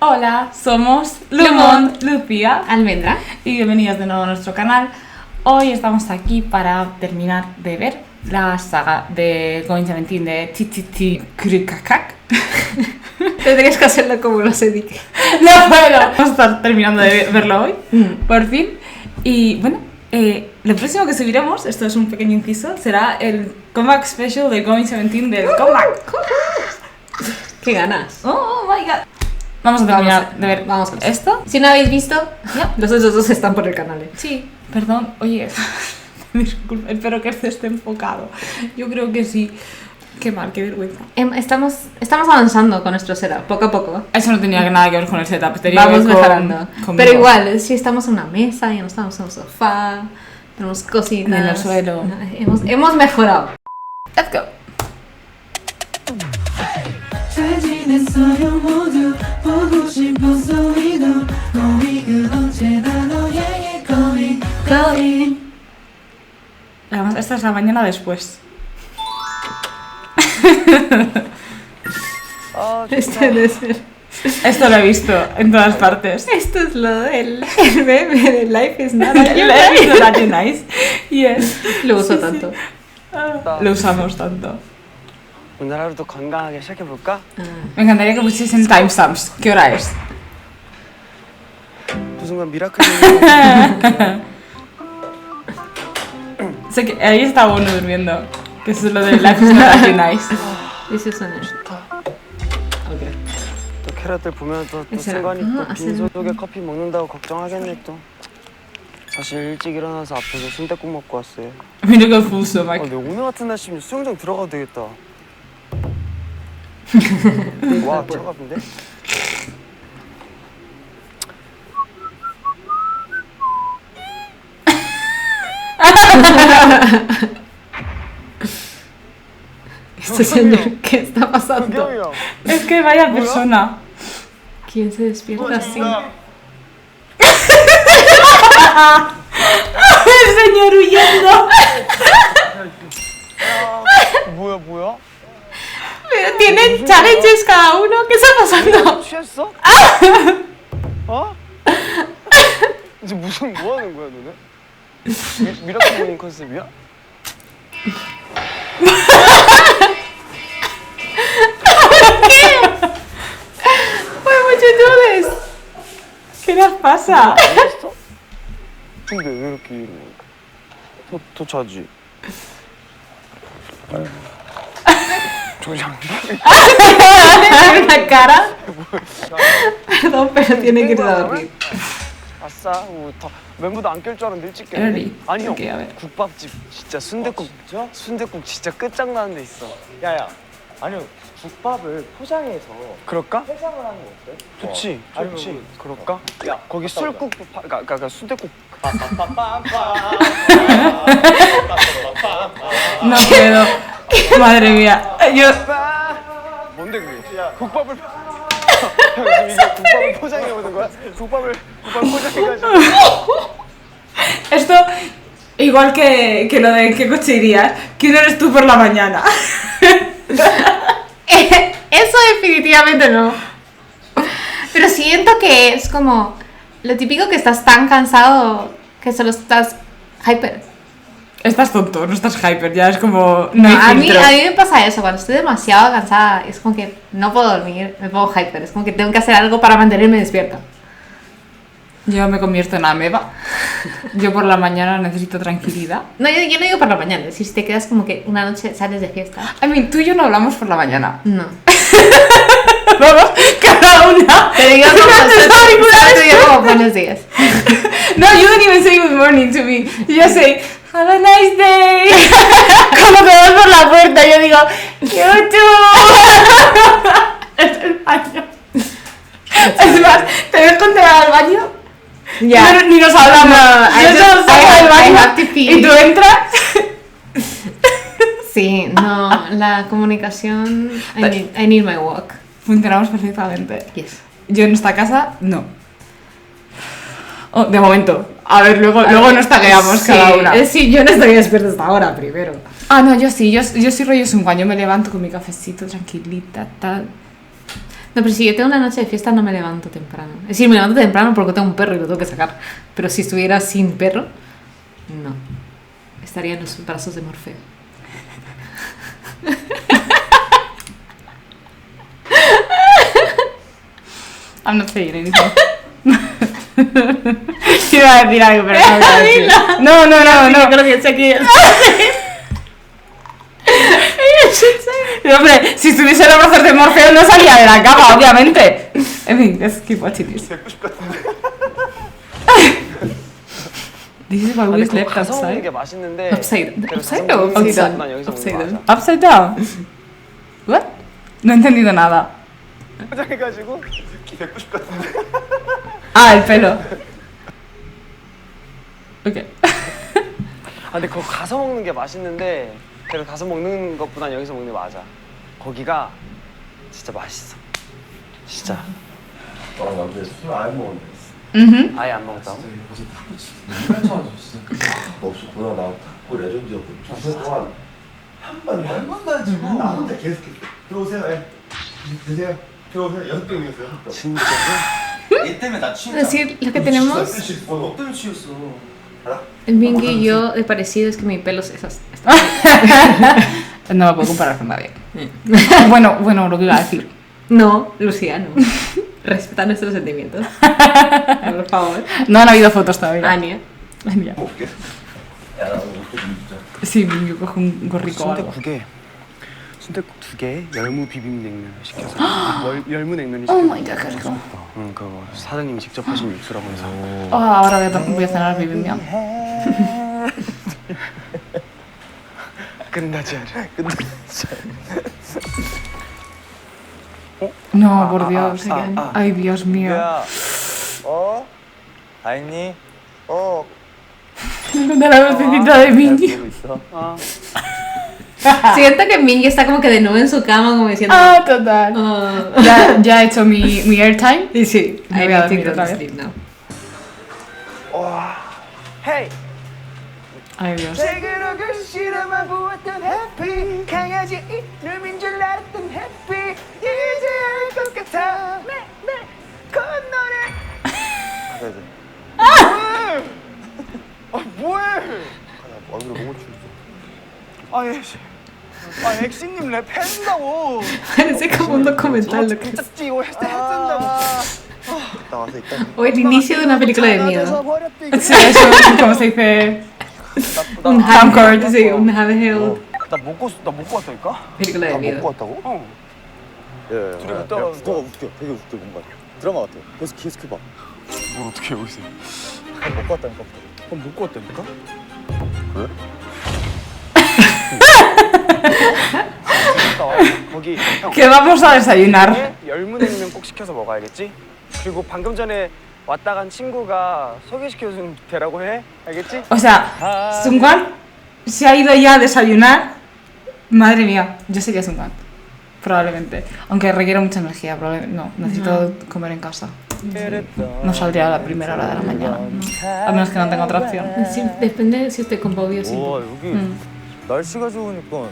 Hola, somos Lumont, Lucía, Almendra y bienvenidos de nuevo a nuestro canal. Hoy estamos aquí para terminar de ver la saga de Going 17 de Tititi Kurikakak. Tendrías que hacerlo como lo sé, Dick. No, bueno, vamos a estar terminando de verlo hoy, por fin. Y bueno, lo próximo que subiremos, esto es un pequeño inciso, será el comeback special de Going 17 del comeback. ¡Qué ganas! Oh my god. Vamos a terminar de ver esto. Si no habéis visto, los otros dos están por el canal. Sí, perdón, oye, disculpa, espero que este esté enfocado. Yo creo que sí. Qué mal, qué vergüenza. Estamos avanzando con nuestro setup, poco a poco. Eso no tenía nada que ver con el setup. Vamos mejorando. Pero igual, si estamos en una mesa, ya no estamos en un sofá, tenemos cositas. En el suelo. Hemos mejorado. Let's go. Además, esta es la mañana después. Esto lo he visto en todas partes. Esto es lo del meme de Life is not Life is not nice. Yes. Lo uso tanto. Lo usamos tanto. 오늘 하루도 건강하게 시작해볼까? Me encantaría que pusiesen timestamps. ¿Qué hora es? 그 순간 미라클이 Sé que ahí está uno durmiendo. Que es lo de Life is not nice. This is honest. Okay. 또 캐럿들 보면 또 이 사람. 승관이 또 아, 빈속에 커피 먹는다고 걱정하겠네 또. 사실 일찍 일어나서 앞에서 순댓국 먹고 왔어요. Mira qué confuso, Mike. 근데 오늘 같은 날씨면 수영장 들어가도 되겠다. 와, 들어가본데? Este señor, ¿qué está pasando? 형. Es que vaya persona. ¿Quién se despierta así? El señor huyendo. 뭐야? Pero tienen challenges cada uno. ¿Qué está pasando? 취했어? 어? 이제 무슨 뭐 하는 거야 너네? 미라클 모닝 컨셉이야? Why would you do this? ¿Qué les pasa? 알겠어? 근데 왜 이렇게 이래? 더 자지? 조장. La cara. Perdón, pero tiene que ir a dormir. 아싸, 더 멤버도 안 깰 줄 알았는데 일찍 깼네. Early. 아니 형, Okay, a ver. 국밥집 진짜 순댓국 진짜? 순댓국 진짜 끝장나는 데 있어. 야야, 아니 국밥을 포장해서 그럴까? 해장을 하는 거 어때? 좋지, 아니면 좋지. 뭐, 그럴까? 야, 거기 갔다 술국, 그러니까 순댓국. No puedo. Madre mía. Yo. 뭔데 그게? 국밥을 형 지금 이게 국밥을 포장해 오는 거야? 국밥을 포장해가지고. Esto, igual que lo de qué coche irías. ¿Quién eres tú por la mañana? Eso definitivamente no. Pero siento que es como lo típico que estás tan cansado que solo estás hyper. Estás tonto, no estás hyper, ya es como. No, hay a mí filtro. me pasa eso, cuando estoy demasiado cansada, es como que no puedo dormir, me pongo hyper, es como que tengo que hacer algo para mantenerme despierta. Yo me convierto en ameba. Yo por la mañana necesito tranquilidad. No, yo no digo por la mañana, es decir, si te quedas como que una noche sales de fiesta. I mean, tú y yo no hablamos por la mañana. No. Vamos, cada una. Te digo como, te digo como buenos días. No, you don't even say good morning to me. You just say, have a nice day. Como que vas por la puerta, yo digo, you too. Es el baño. Es más, te dejo entrar al baño. Ya. Ni nos hablamos. No, Yo solo salgo del I baño have to pee. y tú entras. Sí, no, la comunicación, I need my walk. Funcionamos perfectamente. Yes. Yo en esta casa, no. Oh, de momento. A ver, luego nos tagueamos cada una. Sí, yo no estoy despierta hasta ahora, primero. Ah, no, yo sí rollo Sunguan. Yo me levanto con mi cafecito tranquilita, tal. No, pero si yo tengo una noche de fiesta no me levanto temprano. Es decir, me levanto temprano porque tengo un perro y lo tengo que sacar. Pero si estuviera sin perro, no. Estaría en los brazos de Morfeo. I'm not saying anything. Iba a decir algo, pero no voy a decir. No, no, no, no. Creo que sé que... No, hombre, si estuviese en los brazos de Morfeo no salía de la cama, obviamente. En fin, let's keep watching this. This is why we 근데 그거 slept 가서 먹는 게 outside. 맛있는데 Upside 그래서 upside 가서 or 먹는 게 upside 난 여기서 upside 먹는 거 down? 맞아. Upside down. What? No he entendido nada. 포장해가지고 뵙고 싶거든요. Ah, el pelo. Ok. 아 근데 그거 가서 먹는 게 맛있는데 그래서 가서 먹는 것보단 여기서 먹는 게 맞아. 거기가 진짜 맛있어. 진짜. 나랑 남자애 술 안 먹었는데. Mhm. 아예 안 먹었다고? 너 없었구나. 나 탁구 레전드였거든. 2년 동안 한 번도 안 주고 나 혼자 계속했어. 들어오세요. 예. 드세요. 들어오세요. 6병이었어요. 진짜? 얘 때문에 나 취했잖아. Es decir, lo que tenemos 너 때문에 취했어. Mingy y yo de parecido es que mi pelo es esas. No me puedo comparar con nadie. Bueno, lo que iba a decir. No, Luciano. Respeta nuestros sentimientos. Por favor. No han habido fotos todavía. Ania. Ania. 먹게. 야, 나 오늘 또 진짜. Sí, yo cojo un gorrico o algo. 순댓국 2개, 열무 비빔냉면 시켜서 열무냉면이 Oh 시켜서 my god, qué rico. 응, 그거 사장님이 직접 하신 육수라고 해서 Oh, ahora voy a cenar bibimbap. 끝나지 않아. No, por Dios. Ay, Dios mío. 야, 다 했니? De la vocecita de Mingy. 보고 있어. Siento que Mingy está como que de nuevo en su cama, como diciendo. Ah, total. "Oh". Ya he hecho mi airtime. Y sí, Me I voy a need to dormir go otra to vez. sleep now. 헤이! Ay, Dios. 책으로 글씨로만 보았던 해피 강아지 이름인 줄 알았던 해피 이제 알 것 같아 네 건너래 뭐해 얼굴에 너무 추워. 엑시님 랩 해준다고 Parece como un documental lo que es. 짝지 이거 해준다고 이따 와서 이따. O el inicio de una película de miedo. Sí, eso, como se dice. Un handheld, sí, un handheld 나 먹고 왔다니까? película de 다 miedo. 먹고 왔다고? 어 예. 둘이 갔다 왔는데. 웃겨, 되게 웃겨 뭔가. 드라마 같아. 계속 해봐. 뭘 어떻게 여기서 먹고 왔다니까. 먹고 왔다니까? 그래? 거기 형 Que vamos a desayunar. 열무냉면 꼭 시켜서 먹어야겠지? 그리고 방금 전에 왔다 간 친구가 소개시켜준 되라고 해 알겠지? O sea, Sungwan se ha ido ya a desayunar. Madre mía, yo sería Sungwan. Probablemente. Aunque requiere mucha energía. No, necesito comer en casa. No saldría a la primera hora de la mañana. A menos que no tenga otra opción. Sí, depende si usted con Bobby o sin 와, Bobby. 여기 날씨가 좋으니까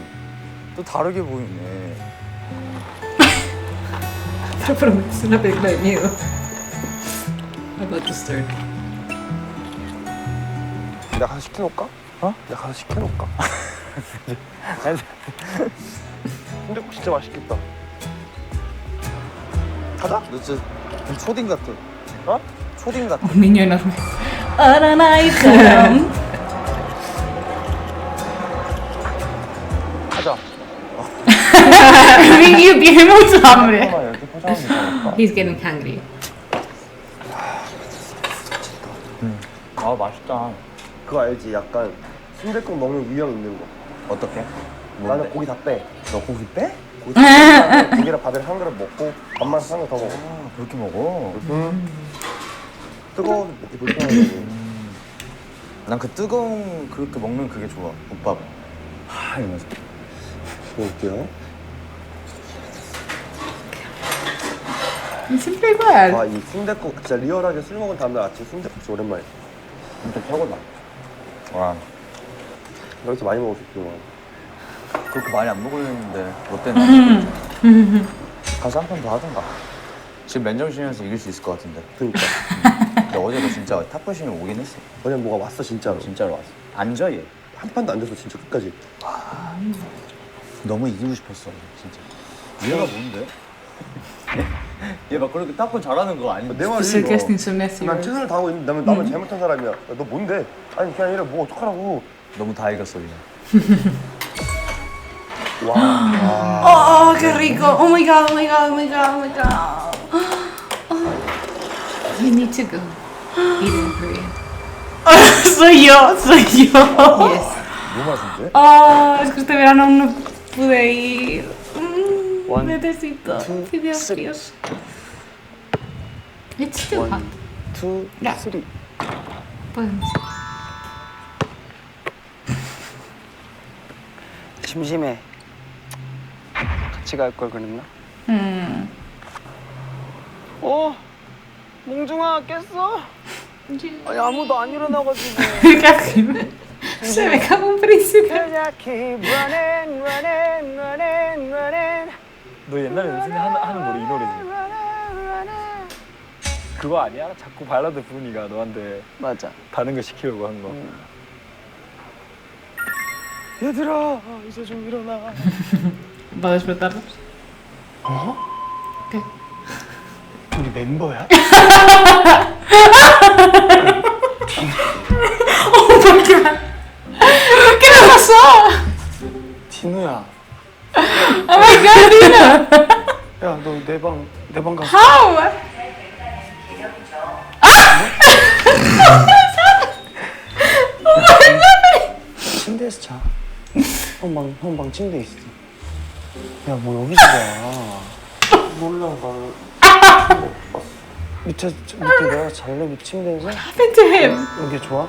또 다르게 보이네. Pero prometes una película de miedo. About to start. 내가 가서 시켜놓을까? 내가 가서 시켜놓을까? 근데 진짜 맛있겠다 가자. 너 진짜 초딩 같아. 초딩 같아. Un niño enorme. Ahora night. 가자 Mingy tiene mucha hambre. 이렇게 포장하면 되니까. He's getting hungry. 아, 맛있다. 그거 알지? 약간 순댓국 먹는 위험 있는 거. 어떻게? 나는 고기 다 빼. 너 고기 빼? 고기랑 밥이랑 한 그릇 먹고 밥만 한 거 더 먹어. 아, 그렇게 먹어? 뜨거워서 먹기 불편하고. 난 그 뜨거운 그렇게 먹는 그게 좋아. 국밥. 이러면서. 먹을게요. Siempre igual. 아, 이 순댓국 진짜 리얼하게 술 먹은 다음날 아침 순댓국 진짜 오랜만에. 진짜 최고다. 와, 이렇게 많이 먹을 수 있구나. 그렇게 많이 안 먹으려는데 롯데는 가서 한 판 더 하던가. 지금 맨정신이라서 이길 수 있을 것 같은데. 그러니까. 근데 어제도 진짜 탑부심이 오긴 했어. 어제 뭐가 왔어 진짜로. 진짜로 왔어. 앉아 얘. 한 판도 안 졌어 진짜 끝까지. 너무 이기고 싶었어 진짜. 얘가 뭔데? 얘 막 그렇게 탁구 잘하는 거 아니야? 내 말이 Sé que es 난 insonecio. 최선을 다하고 있는데 나만 잘못한 사람이야. 야, 너 뭔데? 아니 그게 아니라 뭐 어떡하라고. 너무 다 이겼어 그냥. Oh, qué rico. Oh my god, oh my god, oh my god, oh my god. You need to go. Eat in Korea. Soy yo, soy yo. Yes. 너무 맛있는데? Oh, es que este verano aún no pude ir. One, Necesito two, fideos three. fríos. It's too hot. 2, 야. 3. Podemos. 심심해. 같이 갈 걸 그랬나? 몽중아 깼어? 아니 아무도 안 일어나가지고. ¿Qué haces? Se me cago un príncipe. keep running, running, running, running. 너 옛날에 은진이 하는 노래 이 노래지? 그거 아니야? 자꾸 발라드 부르니까 너한테 맞아. 다른 거 시키려고 한 거. 얘들아 이제 좀 일어나. ¿Va a despertarlos? ¿Qué? 우리 멤버야? ¿Qué me pasó? 디누야. Oh my god, Dino. 야 너 내 방 가서. How? 침대에서 자. 형방 침대에 있어. 야 뭐 여기서 자. 몰라 나. 밑에 내가 잘래 밑에 침대에서. Happened to him. 여기 좋아?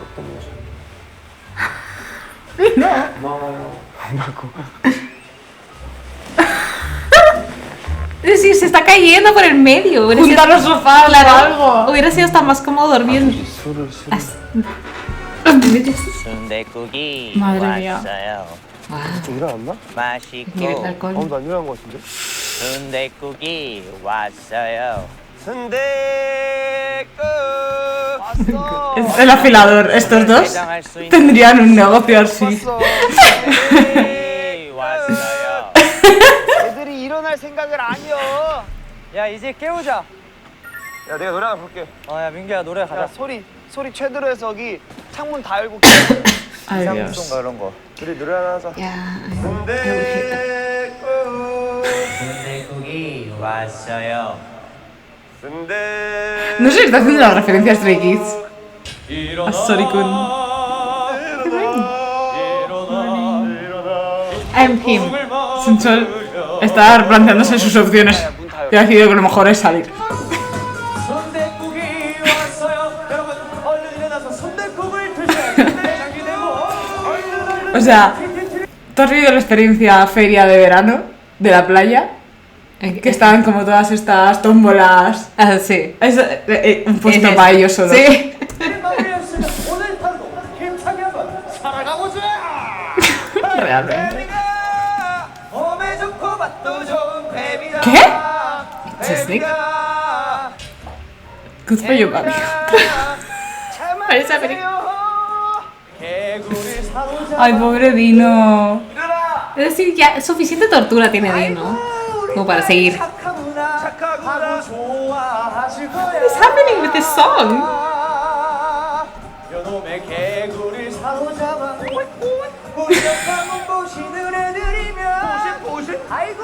Es decir, se está cayendo por el medio. Hubiera Junta sido- los sofás Claro, o algo. hubiera sido hasta más cómodo dormir. 술을 순댓국이 Madre mía. 왔어요. 좀 일어났나? 맛있고 Nivel de alcohol. 아무도 안 일어난 것 같은데? 순댓국이 왔어요. 순댓국 왔어. Es el afilador. Estos dos 해장할 수 있는 tendrían un negocio así. 순댓국이 왔어요. 애들이 일어날 생각을 안 해요. 야 이제 깨우자. 야 내가 노래 하나 볼게. 야 민규야 노래 야 가자. 소리 최대로 해서 여기 창문 다 열고. Ay, Dios. 쌍송가 이런 거. 우리 노래 하나 하자. Ya. I would hate that. 순댓국이 왔어요. No sé si está haciendo la referencia a Stray Kids. A Sorry-kun. I'm him. Sunchol está replanteándose sus opciones. Y ha decidido que lo mejor es salir. 순댓국이 왔어요. 여러분 얼른 일어나서 순댓국을 드셔야 O sea, ¿tú has vivido la experiencia feria de verano de la playa? Que estaban como todas estas tómbolas. Ah, sí. Es, un puesto Es para este. ellos solo. Sí. 오늘 하루도 힘차게 한번 살아가보자. Realmente. 몸에 좋고 맛도 좋은 뱀이다. ¿Qué? It's a snake. Good for you, Gaby. Parece América. 개구리 사로잡아. Ay, pobre Dino. Es decir, ya suficiente tortura tiene Dino como para seguir. 착하구나 좋아하실 거야. What is happening with this song? 요놈의 개구리 사로잡아. 우리 옆방문 보시는 애들이면 보실 아이고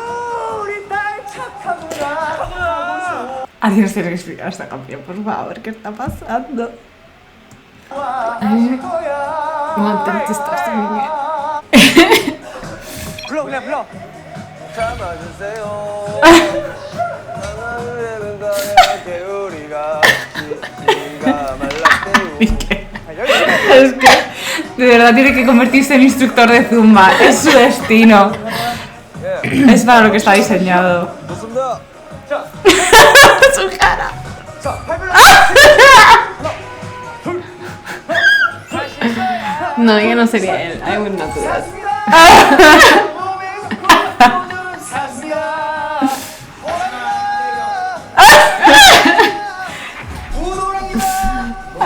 우리 딸 착하구나. Alguien nos tiene que explicar esta canción, por favor. ¿Qué está pasando? 좋아하실 거야. No, tanto está esta niña. 불러 그냥 불러. 잡아주세요. 사랑하는 거야 개구리가 지가 말랐대요. Es que de verdad tiene que convertirse en instructor de Zumba. Es su destino. Es para lo que está diseñado. 좋습니다. Su cara. No, yo no sería él. I would not do that. 사슴이야.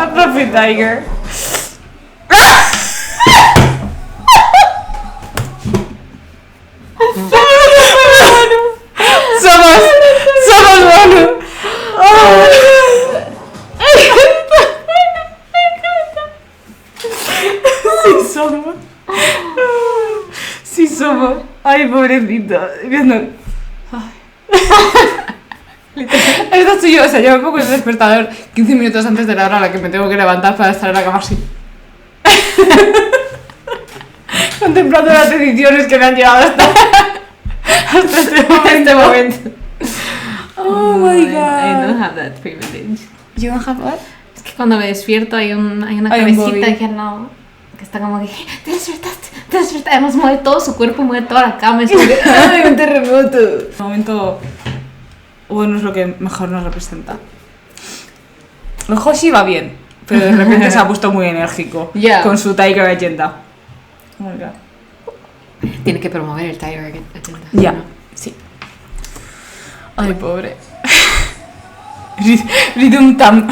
A fluffy tiger. Somos Manu. Oh. Sí somos. Sí somos. Ay, pobrecito. Viendo. Esto estoy yo, o sea, yo me pongo el despertador 15 minutos antes de la hora a la que me tengo que levantar para estar en la cama así. Contemplando las decisiones que me han llevado hasta este momento. Oh my god. I don't have that privilege. You don't have what? Es que cuando me despierto hay una Hay un cabecita Bobby. aquí al lado que está como que te despertaste. Además mueve todo su cuerpo, mueve toda la cama. Es como que ¡ay, un terremoto! El momento bueno es lo que mejor nos representa. El Hoshi va bien, pero de repente se ha puesto muy enérgico Ya. con su Tiger Agenda. Oh my god. Tiene que promover el Tiger Agenda. Ya, sí. Ay, pobre. Rhythm Tam.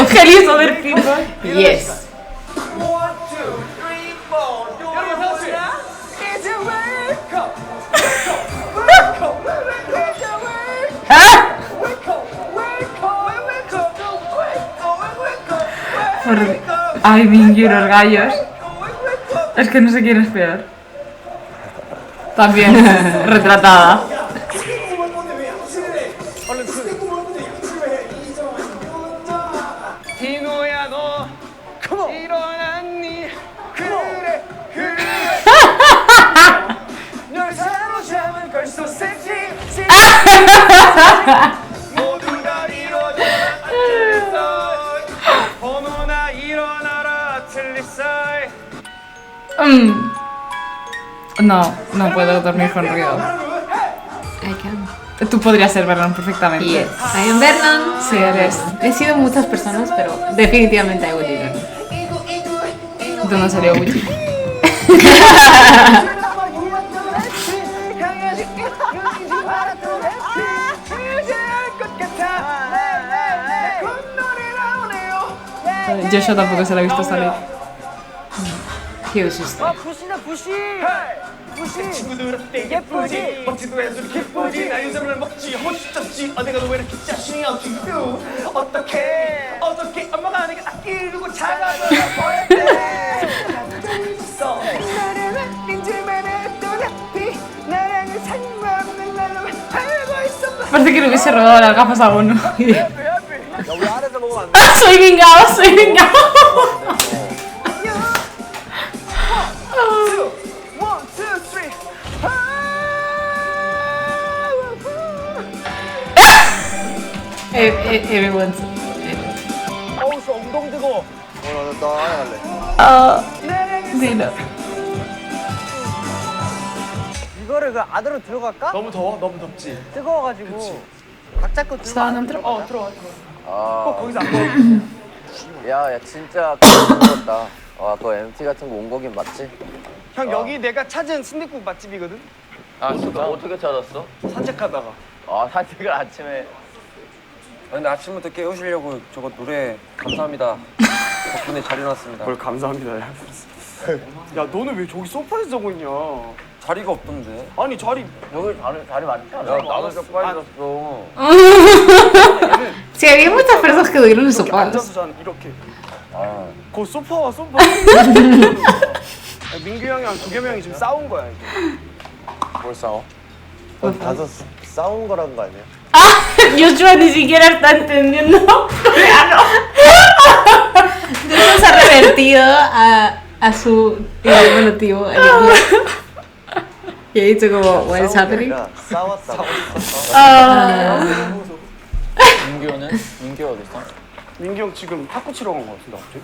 Gelius other people. Yes. Ay, Mingyu, los gallos. Es que no sé quién es peor. También retratada. 디노야 너 일어났니 그래 널 사로잡은 걸써 섹시 모두 다 이뤄져라 틀렸어 번호나 일어나라 틀렸어 No, no puedo dormir con ruido. I can. Tú podrías ser Vernon perfectamente. Yes. I am Vernon. Sí, eres. He sido muchas personas, pero definitivamente I would be Vernon. Tú no sería Gucci. Joshua tampoco se la ha visto salir. He was just there. 부시다 부시 부시 친구들 어때 예쁘지 멋지도 해서 기쁘지 나 요즘을 먹지 멋졌지 어디가 너 왜 이렇게 자신이 없지 어떻게 엄마가 내가 아끼고 작아져 버렸대 나를 아낀 줄만 해도 나비 나랑은 상관없는 나를 알고 있어 Parece que le hubiese robado las gafas a uno. 야우리 안에서 먹으면 안 돼. Soy vingado, soy vingado. One, two, three. Everyone's. 어우, 저 엉덩이 뜨거워. Dilo. 이거를 그 안으로 들어갈까? 너무 더워? 너무 덥지? 뜨거워가지고 각자 거 들어. Estaban dentro. 들어와. 아, 꼭 거기서 안 먹어. 야 진짜 그거다. 와, 그거 MT 같은 거 온 거긴 맞지? 형, 여기 내가 찾은 순댓국 맛집이거든? 아, 진짜? 어떻게 찾았어? 산책하다가. 아, 산책을 아침에. 근데 아침부터 깨우시려고 저거 노래 감사합니다. 덕분에 잘 일어났습니다. 뭘 감사합니다, 야. 야, 너는 왜 저기 소파에서 자고 있냐? 자리가 없던데. 아니, 자리. 여기 자리 많지 않아? 나도 좀 빠졌어. Sí, había muchas personas que durmieron en los 이렇게 sofás. 앉아서 자는, 이렇게. 아, 그 소파와 소파. 민규 형이랑 도겸이 형이 지금 싸운 거야, 이게. 뭘 싸워? 가서 싸운 거란 거 아니야? Joshua ni siquiera está entendiendo coreano. Entonces se ha revertido a su idioma nativo, al inglés. Y ha dicho como, what is happening? 싸웠다고. 민규 어디 있어? 민규 형 지금 탁구 치러 간 거 같은데, 갑자기?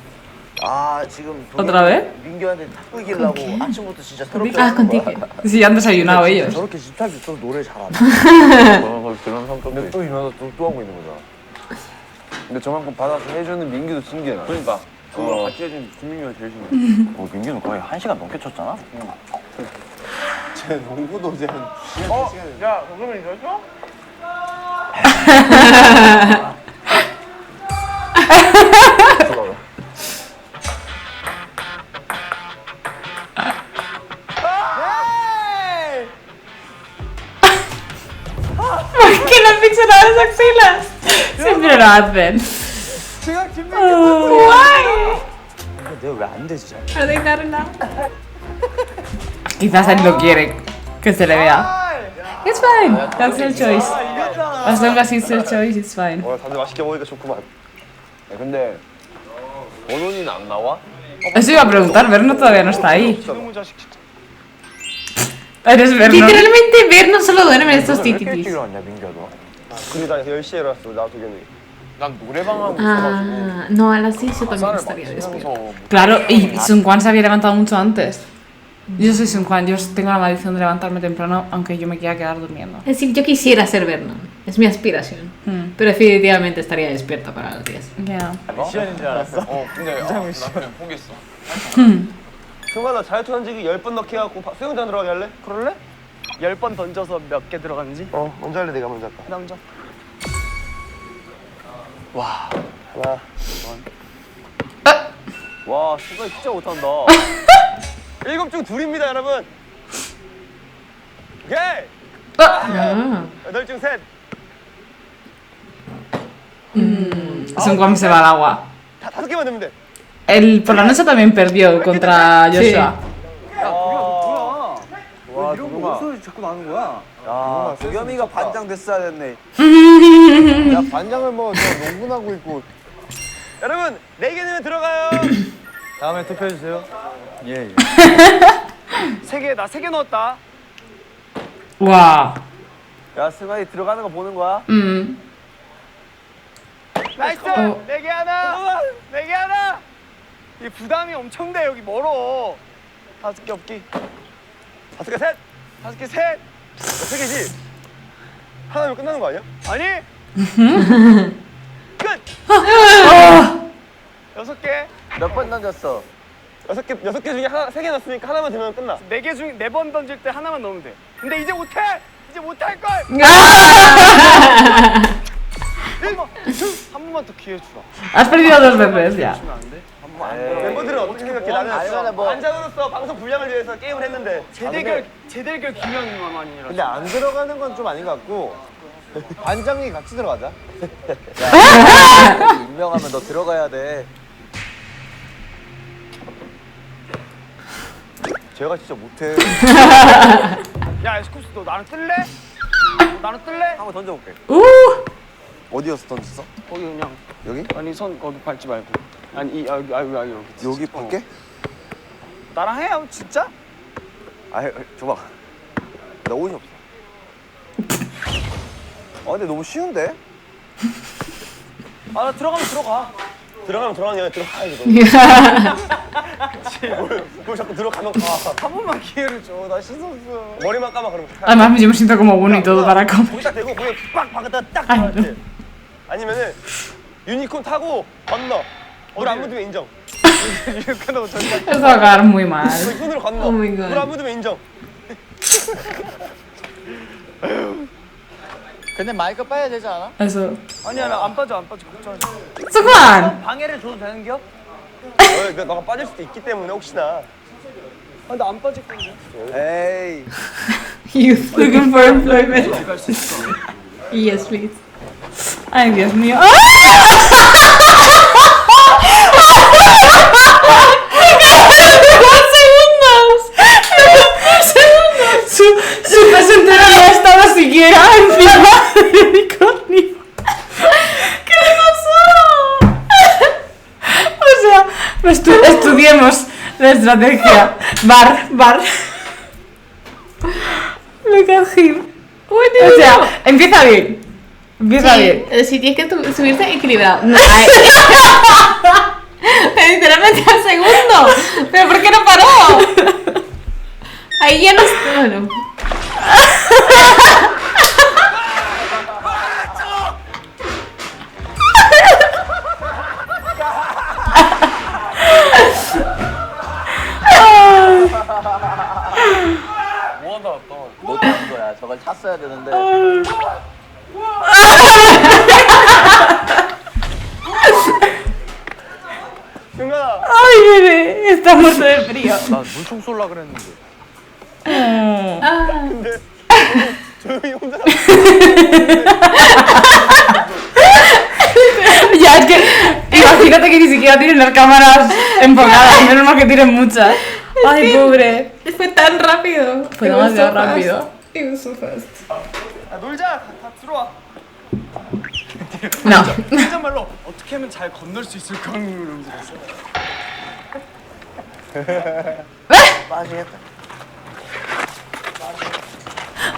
아, 지금 ¿Otra vez? 민규한테 탁구 이기려고 아침부터 진짜 새롭게 Ah, 하는 거야. contigo. Sí, han desayunado ellos. 저렇게 집착이 있어서 노래 잘하네. 그런 성격도 근데 또 이러면서 또 하고 있는 거잖아. 근데 저만큼 받아서 해주는 민규도 신기해. 그러니까 그거 같이 해준 김민규가 제일 신기해. 민규는 거의 1시간 넘게 쳤잖아? 제 농구도 이제 한 야, 그러면 이거 줘? que no han piccionado las axilas. Siempre lo hacen. Guay. 내가 왜 안 되지? 잘? Para dejarla. Quizás él no quiere que se le vea. It's fine. That's their choice. As long as it's their choice, it's fine. 다들 맛있게 먹으니까 좋구만. 근데 원혼이는 안 나와? Eso iba a preguntar, Berno todavía no está ahí. 이놈의 자식. Eres Berno. Literalmente ver no solo duerme en estos tititis. 왔냐 민규야 너? 근데 나 10시에 일어났어 나 도겸이. 난 노래방 하고 Ah, no, a las 6 yo también estaría despierta. Claro, y Sun Quan se había levantado mucho antes. Yo soy Sun Quan, yo tengo la maldición de levantarme temprano, aunque yo me quiera quedar durmiendo. Es decir, yo quisiera ser Vernon, es mi aspiración. Pero definitivamente estaría despierta para las 10. Ya. 미션인 줄 알았어. 근데 나 그냥 포기했어. 승관아 자유투 던지기 10번 넣게 해갖고 수영장 들어가게 할래? 그럴래? 10번 던져서 몇 개 들어갔는지? 먼저 할래 내가 먼저 할까? 남자. 하나 와 승관이 진짜 못한다 7중 2입니다 여러분 오케이 Ah. 8중 3 Sun Quan se va al agua. 5개만 넣으면 돼 El por la noche también perdió contra Joshua. 와, 도겸아. 소리 자꾸 나는 거야. 야, 도겸이가 반장 됐어야 됐네. 야, 반장을 뭐, 저 농구하고 있고. 여러분 4개 넣으면 들어가요 다음에 투표해주세요. 예, 예. 3개, 나 3개 넣었다. 와. 야 승관이 들어가는 거 보는 거야 나이스! 4개 하나! 4개 하나! 이 부담이 엄청 돼, 여기 멀어. 5개 없기. 5개 셋 5개 셋! 3개지 하나면 끝나는 거 아니야? 아니! 끝! 6개. 몇 번 던졌어? 6개 중에 하나 3개 넣었으니까 하나만 되면 끝나 4개 중에 4번 던질 때 하나만 넣으면 돼. 근데 이제 못해! 이제 못할걸! 한 번만 더 기회 주라. Has perdido 2 veces ya. 주면 안 돼? 멤버들은 어떻게 생각해? 나는 반장으로서 방송 분량을 위해서 게임을 했는데 재대결 기념만이라. 근데 안 들어가는 건 좀 아닌 것 같고. 반장이 같이 들어가자. 유명하면 너 들어가야 돼. 제가 진짜 못해. 야, 에스쿱스 너 나랑 뜰래? 나랑 뜰래? 한번 던져볼게 어디였어 던졌어? 거기 그냥 여기? 아니 손 거기 밟지 말고 아니 여기 여기 밖에? 나랑 해? 진짜? 아, 줘봐. 나 옷이 없어. 근데 너무 쉬운데? 아, 나 들어가면 들어가. 들어가면 들어가냐 들어가야지 뭘 자꾸 들어가면 가 한 번만 기회를 줘. 나 씻었어. 머리만 감아 그러면 Además, yo me siento como bueno y todo para comer. 거기 딱 대고 그냥 빡 박았다 딱 들어갔지 아니면은 유니콘 타고 건너 물 안 묻으면 인정 유니콘하고 전자. Esto va a acabar muy mal. 손으로 건너 Oh my God. 물 안 묻으면 인정 근데 마이크 빠야 되지 않아? Eso. 아니야, 나 안 빠져 걱정하지 마. Sun Quan! 방해를 줘도 되는겨? 너가 빠질 수도 있기 때문에 혹시나 아, 나 안 빠질 건데. 에이. Youth looking for employment. Yes, please. Ay, Dios mío. Su presentera no estaba siquiera encima del unicornio. ¿Qué le pasó? O sea, estudiemos la estrategia. Bar. Look at him. O sea, empieza bien. Empieza bien. Si tienes que subirte equilibrado. No, literalmente al segundo. ¿Pero por qué no paró? Ahí ya no está. Bueno. 못한 거야. 저걸 찼어야 되는데. 승관아 Ay, bebé, está muerto de frío. 난 물총 쏠라 그랬는데. 근데 조용히 혼자. Ya, es que imagínate que ni siquiera tienen las cámaras enfocadas, menos mal que tienen muchas. Ay, pobre. Fue tan rápido. Fue It was demasiado so fast. rápido. It was so fast. 야, 놀자. 다 들어와. No. 혼잣말로 어떻게 하면 잘 건널 수 있을까? 이러면서 빠지겠다.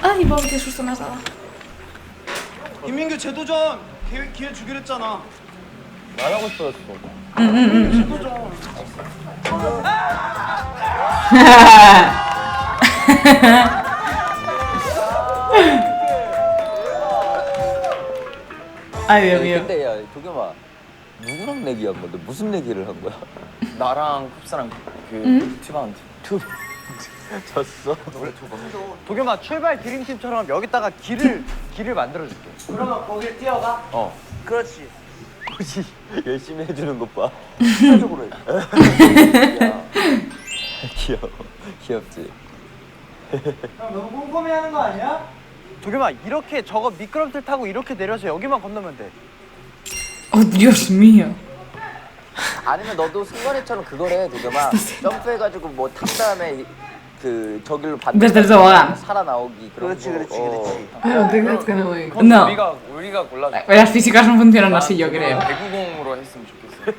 Ay, pobre, qué susto me has dado. 김민규 재도전 기회 주기로 했잖아. 말하고 싶었어. Ay, Dios mío. 근데 야 도겸아 누구랑 내기한 건데 무슨 내기를 한 거야? 나랑 흡사랑 그 투바운드. 졌어. 도겸아 출발 드림팀처럼 여기다가 길을 만들어줄게. 그러면 거기에 뛰어가. 그렇지. 혹시 열심히 해주는 것 봐. 실질적으로 해. 귀여워. 귀엽지. 형 너무 꼼꼼해하는 거 아니야? 도겸아 이렇게 저거 미끄럼틀 타고 이렇게 내려서 여기만 건너면 돼. Oh, Dios mío. 아니면 너도 승관이처럼 그걸 해 도겸아. 점프해가지고 뭐 탄 다음에 그 저길로 Desde el tobogán. 살아나오기 그런 거. No tengas que no voy. No. 우리가 골라줘. Las físicas no funcionan así, yo creo. 배구공으로 했으면 좋겠어.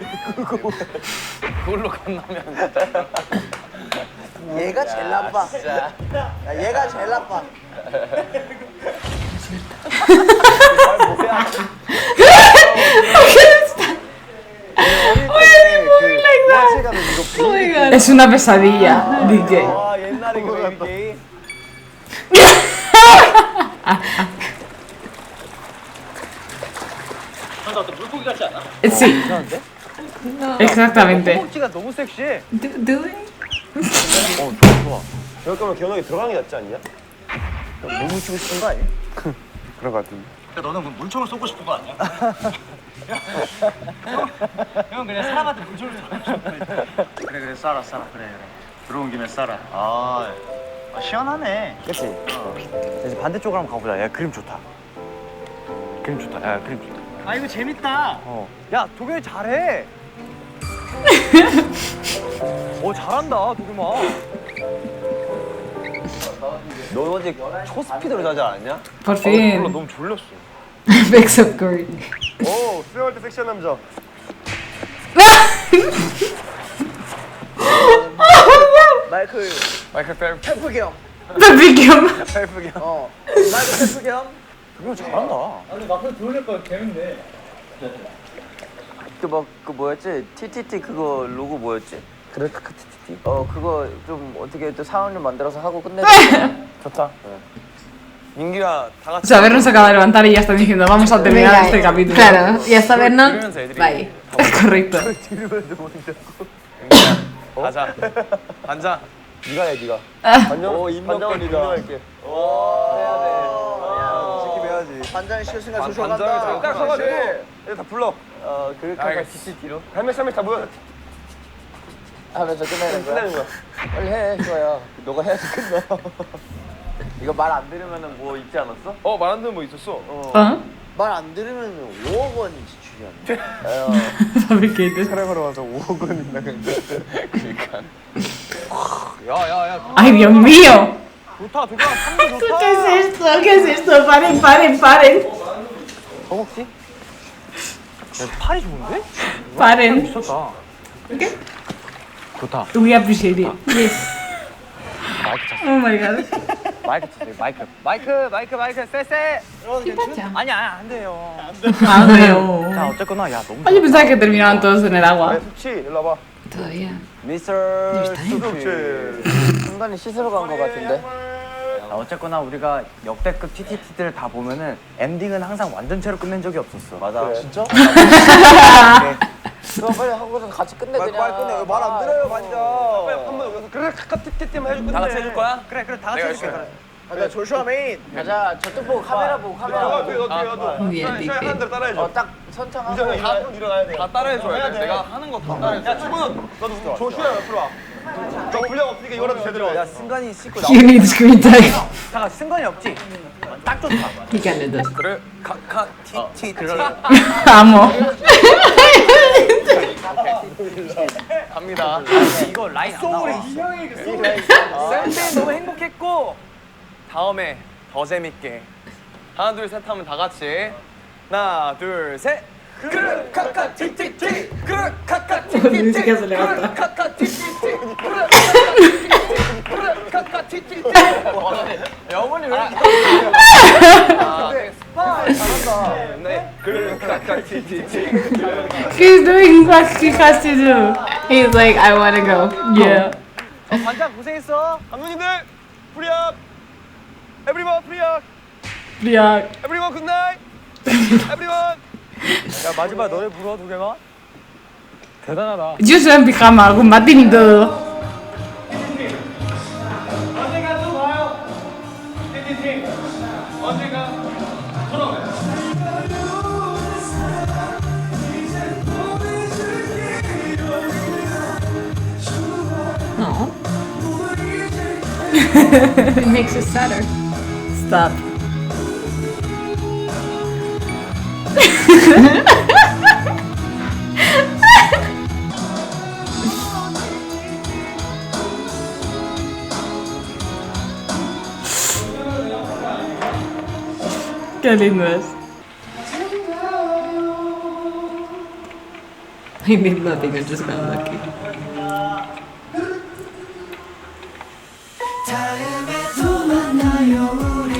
그걸로 건너면. 얘가 제일 나빠. 야, 얘가 제일 나빠. Oh my god. Es una pesadilla, DJ. 와 옛날에 그 베이비 게임. Sí. Exactamente. 허벅지가 너무 섹시해. Do it. 저럴 거면 견학이 들어가는 게 낫지 않냐? 너무 치고 싶은 거 아니야? 그런 것 같은데. 너는 뭐 물총을 쏘고 싶은 거 아니야? 형 그냥 사람한테 물총을 쏘고 싶은 거 그래 쏴라 그래 들어온 김에 쏴라. 시원하네. 그치? 이제 반대쪽으로 한번 가보자. 야 그림 좋다. 야 그림 좋다. 아 이거 재밌다. 야 도겸이 잘해. 잘한다 도겸아. 너 어제 초스피드로 자지 않았냐? Por fin. 너무 졸렸어. Vex of Curry. 오, 수영할 때 섹시한 남자. 마이클 펠. 텔프 겸. Pepiquium. 마이크 텔프 겸. 도겸 잘한다. 그 뭐였지? TTT 그거 로고 뭐였지? 그래크크 TTT? 그거 좀 어떻게 또 상황을 만들어서 하고 끝내자. 좋다. 민규야 다 같이. Saber nos acaba de levantar y ya están diciendo, vamos a terminar este capítulo. Claro, y saber no. 들으면서 애들이. Bye. Correcto. 가자. 앉아. 네가 해, 네가. 오 임명권이다. 인정할게. 해야 돼. 지킴해야지. 반장이 싫으니까 반장이 조심한다. 딱 서가지고 얘 다 불러. 그렇게 알겠어. TTT로 한 명씩 다 모여. 하면서 끝내는 거야. 끝내는 거야. 빨리 해, 좋아야. 너가 해야지 끝나. 이거 말 안 들으면은 뭐 있지 않았어? 말 안 듣는 뭐 있었어? ¿Ah? 말 안 들으면 5억 원 지출이 안 돼. ¿Sabes qué dices? 촬영하러 와서 5억 원 나갔는데. 그러니까. 야야야 ¡Ay, Dios mío! 좋다 도겸아 상도 좋다. ¿Qué es esto? ¿Qué es esto? Paren. 허벅지? 야 팔이 좋은데? Paren. 미쳤다. 좋다. We appreciate it. Yes. 마이크 쳤어. Oh my god. 마이크 쳤어요. 마이크 쎄. 아니야 안 돼요. Ah, no. 자 어쨌거나 야 너무. Ay, yo pensaba que terminaban todos en el agua. 숙취, 일로 와봐. Todavía. 미스터 숙취. 순간이 씻으러 간 거 같은데. 자, 어쨌거나 우리가 역대급 TTT들을 다 보면은 엔딩은 항상 완전체로 끝낸 적이 없었어. 맞아. 진짜? 그럼 빨리 하고서 같이 끝내 그냥. 빨리 끝내. 말 안 들어요, 완전. 빨리 한번 여기서 그래, 카카티티티만 해주고 끝내. 다 같이 해줄 거야? 그래 다 같이 해줄게. 가자 조슈아 메인. 가자 저쪽 보고 카메라 보고 카메라. 어떻게 너. Muy bien, dice. 하는 대로 따라해줘. 딱 선창하고. 이정아 일어나야 돼. 다 따라해줘야 돼. 내가 하는 거 다 따라해줘. 야, 주문. 너도 조슈아 옆으로 와. 저 분량 없으니까 이거라도 제대로 해. 야 승관이 씻고 You need screen time. 잠깐 승관이 없지? 딱 좋다. He can do this. 그래 카카 티티 Amo. 갑니다. 이거 라인 소울이 쌤때 너무 행복했고 다음에 더 재밌게 하나 둘 셋 하면 다 같이 하나 둘 셋. 그래 카카 티티티 그래 카카 티티티 그래 카카 티티티 그래 카카 티티티 영원히 왜 이렇게 잘한다. 네 그래 카카 티티티 He's doing what he has to do. He's like, I wanna go. Yeah. 반장 고생했어. 감독님들 프리업 에브리원 프리업 Yeah. 에브리원 굿나잇 에브리원. 야 마지막 노래 불러 도겸아. 대단하다. Yo soy en pijama, con batín y todo. 언젠가 또 봐요. 티티팀 언젠가 돌아오면. No. It makes it sadder. Stop. Qué lindo es. I need nothing, I'm just gonna lucky.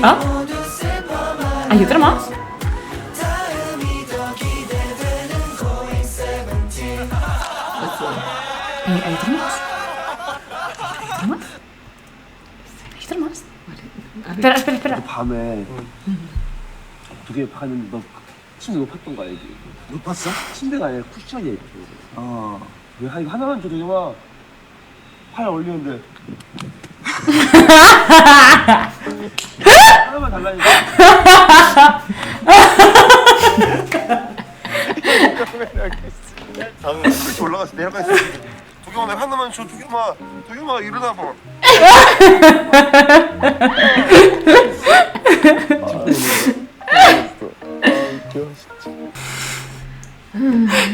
¿Ah? ¿Hay otra más? ¿Hay otra más? ¿Hay otra más? ¿Hay otra más? Vale. Espera. 밤에 두개 파는 너 침대 높았던 거 알지? 높았어? 침대가 아니라 쿠션이야 이렇게. 왜 이거 하나만 줘 도겸아. 팔 올리는데. 하나만 달라니까. 다음은 그렇게 올라가서 내려가 있어. 도겸아 내가 하나만 줘. 도겸아 일어나 봐.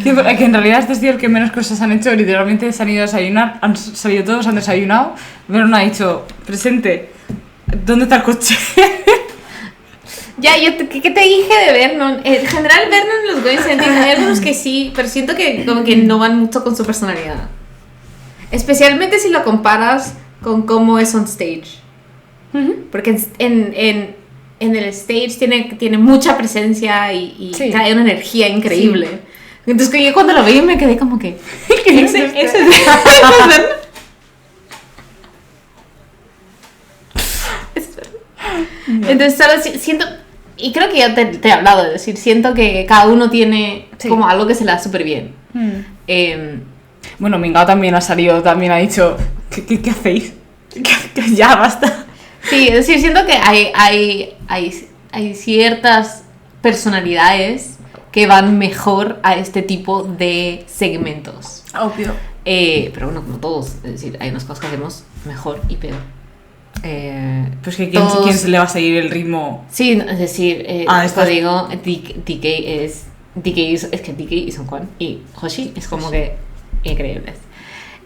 Que en realidad este es el que menos cosas han hecho. Literalmente se han ido a desayunar, han salido todos, han desayunado. Verón ha dicho, presente, ¿dónde está el coche? Ya, ¿qué te dije de Vernon? En general, Vernon y los Going Seventeen, hay algunos que sí, pero siento que como que no van mucho con su personalidad. Especialmente si lo comparas con cómo es on stage. Porque en el stage tiene mucha presencia y Sí. trae una energía increíble. Sí. Entonces que yo cuando lo vi me quedé como que... ese es Vernon. Entonces solo siento... Y creo que ya te he hablado de decir, siento que cada uno tiene como algo que se le da súper bien. Bueno, Mingao también ha salido, también ha dicho, ¿qué hacéis? Que ya basta. Sí, es decir, siento que hay ciertas personalidades que van mejor a este tipo de segmentos. Obvio. Pero bueno, como todos, es decir, hay unas cosas que hacemos mejor y peor. Pues que ¿quién se le va a seguir el ritmo? Sí, es decir, estas... digo, DK es que DK y Son Juan y Hoshi es como que increíbles.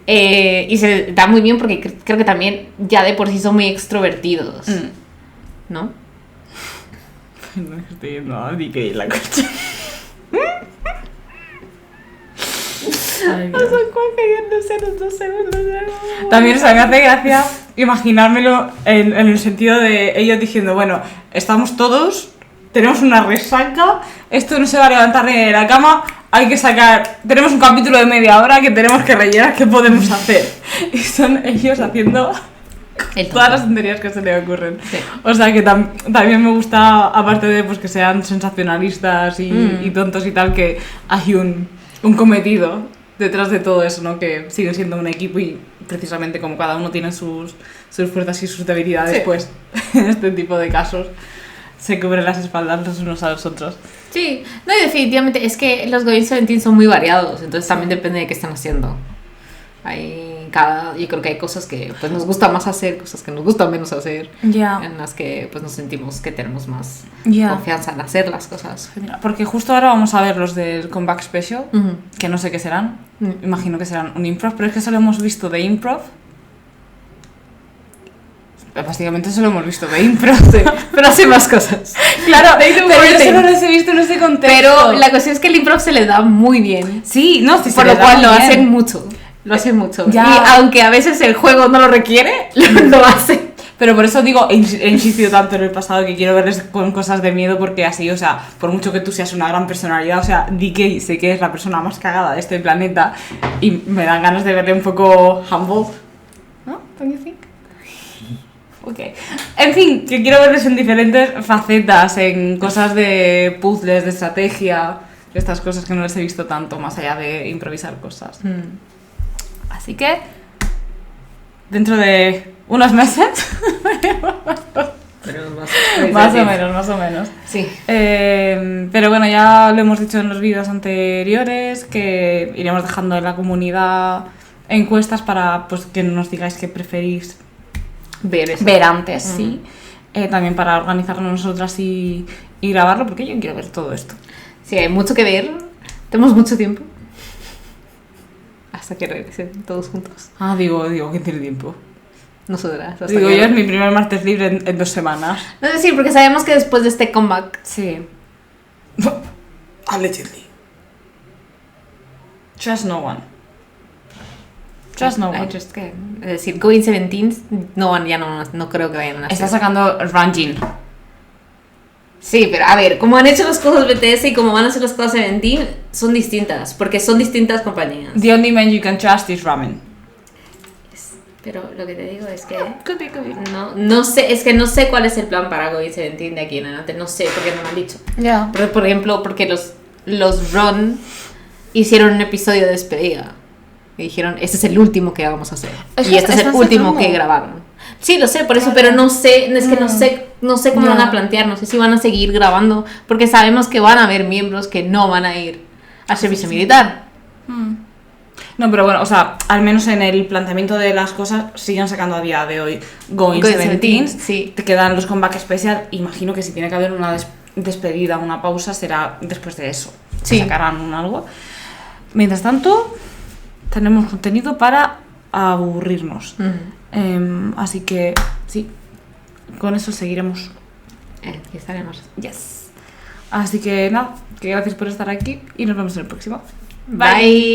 Y se da muy bien porque creo que también ya de por sí son muy extrovertidos, ¿no? No estoy yendo a DK en la coche. Ay, Son Juan cayéndose los 2 segundos. también, o sea, me hace gracia imaginármelo en el sentido de ellos diciendo, bueno, estamos todos, tenemos una resaca, esto no se va a levantar ni de la cama, hay que sacar, tenemos un capítulo de media hora que tenemos que rellenar, ¿qué podemos hacer? Y son ellos haciendo todas las tonterías que se le ocurren. Sí. O sea que también me gusta, aparte de pues, que sean sensacionalistas y tontos y tal, que hay un cometido detrás de todo eso, ¿no? Que siguen siendo un equipo y precisamente como cada uno tiene sus fuerzas y sus debilidades, Sí. pues en este tipo de casos se cubren las espaldas los unos a los otros. Sí, no, y definitivamente es que los Going Seventeen son muy variados, entonces también depende de qué están haciendo. Hay yo creo que hay cosas que pues nos gusta más hacer, cosas que nos gusta menos hacer, Ya. en las que pues nos sentimos que tenemos más Ya. confianza en hacer las cosas. Porque justo ahora vamos a ver los del Comeback Special, Ujú. que no sé qué serán. Imagino que serán un improv, pero es que solo hemos visto de improv. Básicamente solo hemos visto de improv. Pero hace más cosas. Claro, pero yo Everything. solo los he visto en ese contexto. Pero la cuestión es que el improv se le da muy bien. Sí, no, sí, Por se lo les da cual muy lo bien. hacen mucho. Lo hacen mucho. Ya. Y aunque a veces el juego no lo requiere, lo hacen. Pero por eso digo, he insistido tanto en el pasado que quiero verles con cosas de miedo, porque así, o sea, por mucho que tú seas una gran personalidad, o sea, DK sé que es la persona más cagada de este planeta y me dan ganas de verle un poco humble. ¿No? ¿Don't you think? Ok. En fin, que quiero verles en diferentes facetas, en cosas de puzzles, de estrategia, estas cosas que no les he visto tanto, más allá de improvisar cosas. Así que, dentro de unos meses, más o menos. Sí. Pero bueno, ya lo hemos dicho en los vídeos anteriores, que iremos dejando en la comunidad encuestas para pues, que nos digáis qué preferís Ver eso. ver antes, sí. También para organizarnos nosotras y grabarlo, porque yo quiero ver todo esto. Sí, hay mucho que ver. Tenemos mucho tiempo. Hasta que regresen todos juntos. Ah, digo, que tiene tiempo. Nosotras. Hasta Digo, que... ya es mi primer martes libre en 2 semanas. No es decir, porque sabemos que después de este comeback... Sí. Allegedly. Trust no one. Trust no I one. just can't. Es decir, Going 17 no creo que vayan a hacer. Está sacando Ranjin. Sí, pero a ver, como han hecho las cosas BTS y como van a hacer las cosas 17, son distintas, porque son distintas compañías. The only man you can trust is ramen. Pero lo que te digo es que... No sé, es que no sé cuál es el plan para Going 17 de aquí en adelante, no sé, porque no me han dicho. Ya. Por ejemplo, porque los Run hicieron un episodio de despedida. Y dijeron, este es el último que vamos a hacer. Es Y que este es el están último sacando. que grabaron. Sí, lo sé, por eso, pero no sé, es que no sé cómo Ya. van a plantear, no sé si van a seguir grabando, porque sabemos que van a haber miembros que no van a ir al servicio militar. No, pero bueno, o sea, al menos en el planteamiento de las cosas siguen sacando a día de hoy Going Going 17. sí. Te quedan los comeback especial. Imagino que si tiene que haber una despedida, una pausa, será después de eso. Sí. Sacarán algo. Mientras tanto, tenemos contenido para aburrirnos. Así que, sí, con eso seguiremos. Aquí estaremos. Yes. Así que nada, que gracias por estar aquí y nos vemos en el próximo. Bye.